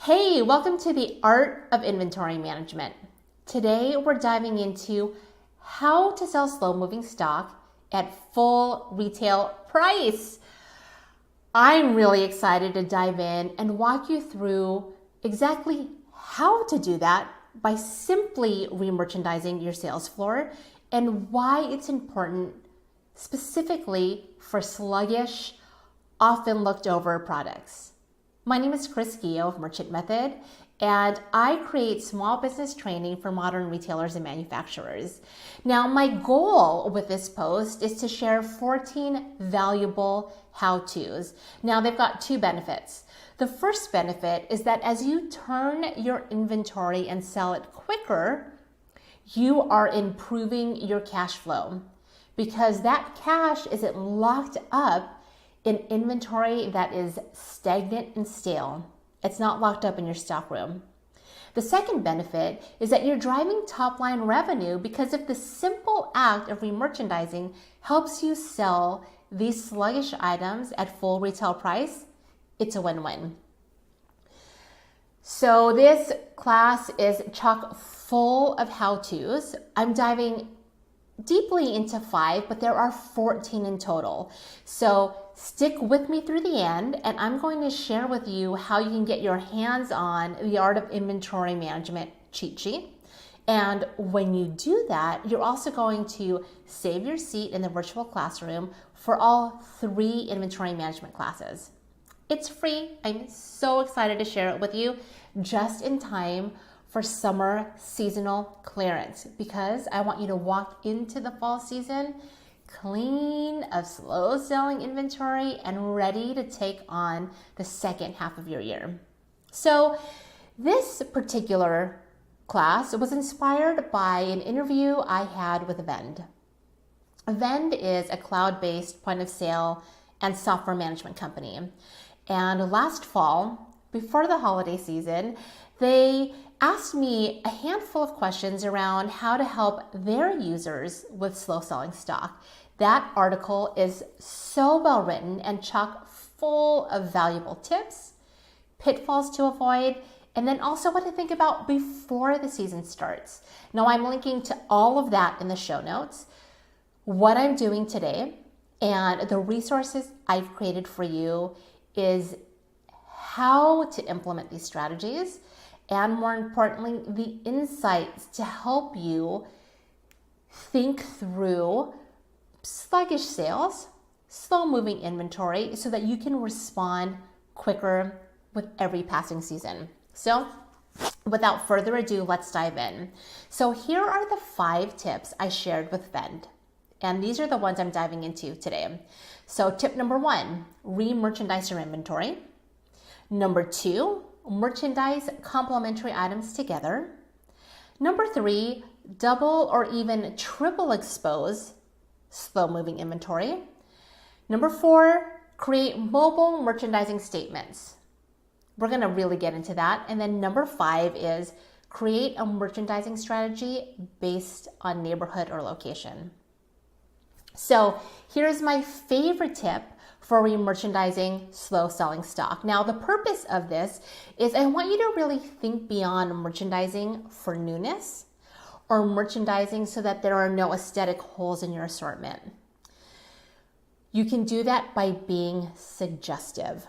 Hey, welcome to the Art of Inventory Management. Today we're diving into how to sell slow-moving stock at full retail price. I'm really excited to dive in and walk you through exactly how to do that by simply remerchandising your sales floor and why it's important specifically for sluggish, often looked over products. My name is Chris Guillo of Merchant Method, and I create small business training for modern retailers and manufacturers. Now, my goal with this post is to share 14 valuable how-tos. Now, they've got two benefits. The first benefit is that as you turn your inventory and sell it quicker, you are improving your cash flow because that cash isn't locked up in inventory that is stagnant and stale. It's not locked up in your stockroom. The second benefit is that you're driving top-line revenue because of the simple act of remerchandising helps you sell these sluggish items at full retail price. It's a win-win. So this class is chock full of how-tos. I'm diving deeply into 5, but there are 14 in total. So stick with me through the end, and I'm going to share with you how you can get your hands on the Art of Inventory Management cheat sheet. And when you do that, you're also going to save your seat in the virtual classroom for all 3 inventory management classes. It's free. I'm so excited to share it with you just in time for summer seasonal clearance because I want you to walk into the fall season clean of slow selling inventory and ready to take on the second half of your year. So this particular class was inspired by an interview I had with Vend. Vend is a cloud-based point of sale and software management company. And last fall, before the holiday season, they asked me a handful of questions around how to help their users with slow selling stock. That article is so well written and chock full of valuable tips, pitfalls to avoid, and then also what to think about before the season starts. Now I'm linking to all of that in the show notes, what I'm doing today, and the resources I've created for you is how to implement these strategies, and more importantly, the insights to help you think through sluggish sales, slow-moving inventory, so that you can respond quicker with every passing season. So without further ado, let's dive in. So here are the 5 tips I shared with Vend, and these are the ones I'm diving into today. So tip number 1, re-merchandise your inventory. Number 2, merchandise complementary items together. Number 3, double or even triple expose slow-moving inventory. Number 4, create mobile merchandising statements. We're going to really get into that. And then number 5 is create a merchandising strategy based on neighborhood or location. So here's my favorite tip for remerchandising slow selling stock. Now, the purpose of this is I want you to really think beyond merchandising for newness or merchandising so that there are no aesthetic holes in your assortment. You can do that by being suggestive.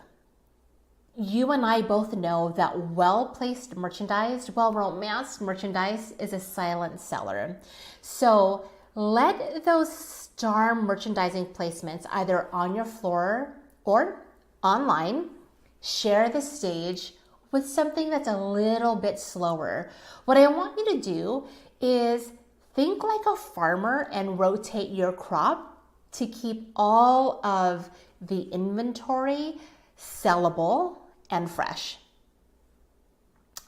You and I both know that well-placed merchandise, well-romanced merchandise is a silent seller. So let those star merchandising placements either on your floor or online share the stage with something that's a little bit slower. What I want you to do is think like a farmer and rotate your crop to keep all of the inventory sellable and fresh.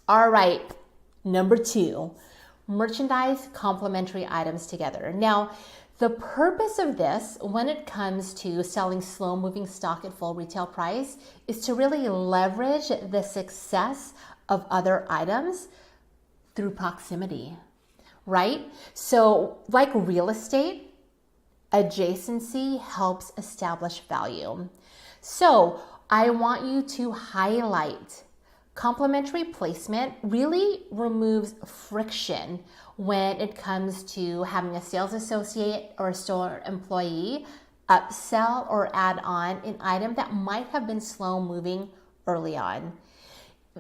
All right, number 2, merchandise complementary items together. Now, the purpose of this when it comes to selling slow-moving stock at full retail price is to really leverage the success of other items through proximity, right? So like real estate, adjacency helps establish value. So I want you to highlight Complementary placement really removes friction when it comes to having a sales associate or a store employee upsell or add on an item that might have been slow moving early on.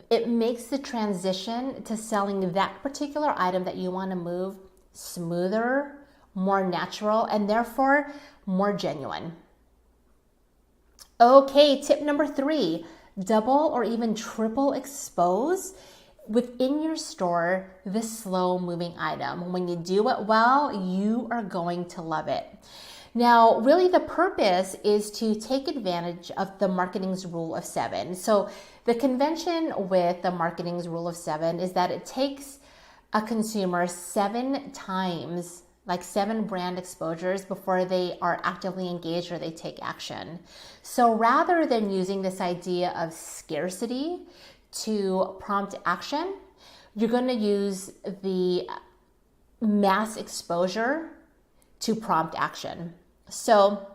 It makes the transition to selling that particular item that you want to move smoother, more natural, and therefore more genuine. Okay, tip number 3, double or even triple expose within your store this slow moving item. When you do it well, you are going to love it. Now, really the purpose is to take advantage of the marketing's rule of 7. So the convention with the marketing's rule of 7 is that it takes a consumer 7 times, like 7 brand exposures before they are actively engaged or they take action. So rather than using this idea of scarcity to prompt action, you're going to use the mass exposure to prompt action. So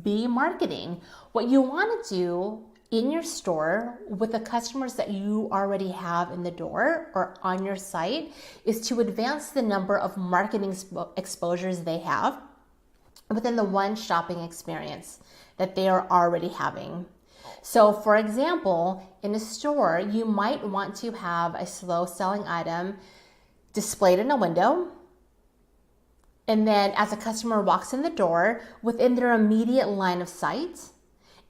be marketing. What you want to do in your store with the customers that you already have in the door or on your site is to advance the number of marketing exposures they have within the one shopping experience that they are already having. So for example, in a store, you might want to have a slow selling item displayed in a window. And then as a customer walks in the door, within their immediate line of sight,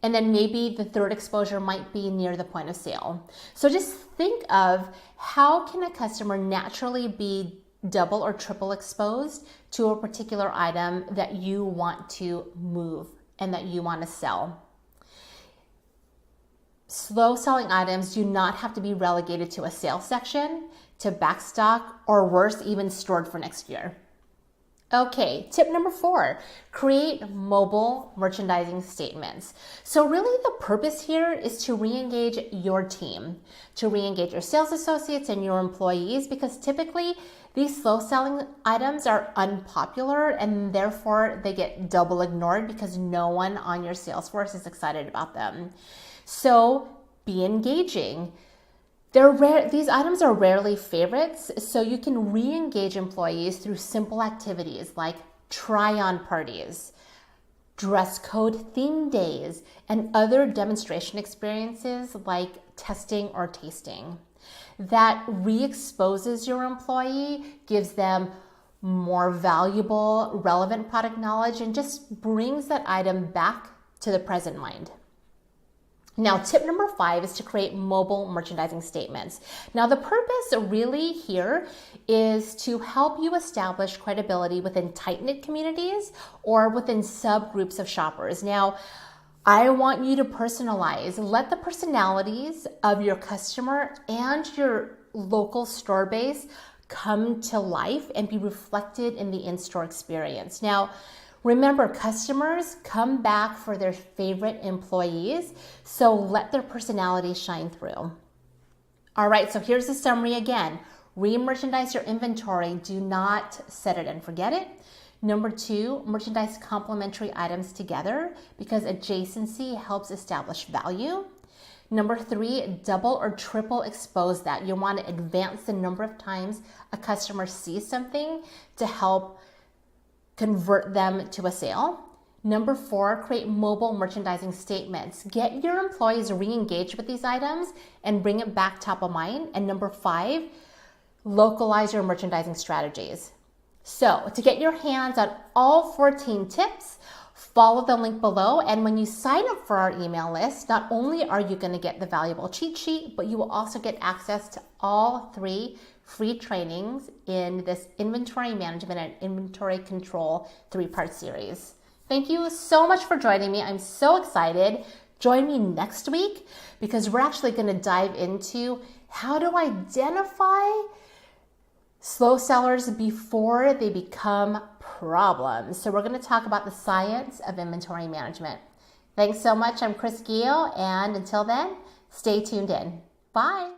and then maybe the third exposure might be near the point of sale. So just think of how can a customer naturally be double or triple exposed to a particular item that you want to move and that you want to sell. Slow selling items do not have to be relegated to a sales section, to backstock, or worse, even stored for next year. Okay, tip number 4, create mobile merchandising statements. So really the purpose here is to re-engage your team, to re-engage your sales associates and your employees, because typically these slow selling items are unpopular and therefore they get double ignored because no one on your sales force is excited about them. So be engaging. These items are rarely favorites, so you can re-engage employees through simple activities like try-on parties, dress code theme days, and other demonstration experiences like testing or tasting. That re-exposes your employee, gives them more valuable, relevant product knowledge, and just brings that item back to the present mind. Now, tip number 5 is to create mobile merchandising statements. Now, the purpose really here is to help you establish credibility within tight-knit communities or within subgroups of shoppers. Now, I want you to personalize. Let the personalities of your customer and your local store base come to life and be reflected in the in-store experience. Now, remember, customers come back for their favorite employees, so let their personality shine through. All right, so here's the summary again. Re-merchandise your inventory. Do not set it and forget it. Number 2, merchandise complementary items together because adjacency helps establish value. Number 3, double or triple expose that. You want to advance the number of times a customer sees something to help convert them to a sale. Number 4, create mobile merchandising statements. Get your employees re-engaged with these items and bring it back top of mind. And number 5, localize your merchandising strategies. So to get your hands on all 14 tips, follow the link below. And when you sign up for our email list, not only are you going to get the valuable cheat sheet, but you will also get access to all 3 free trainings in this inventory management and inventory control 3-part series. Thank you so much for joining me. I'm so excited. Join me next week because we're actually going to dive into how to identify slow sellers before they become problems. So we're going to talk about the science of inventory management. Thanks so much. I'm Chris Gio, and until then, stay tuned in. Bye.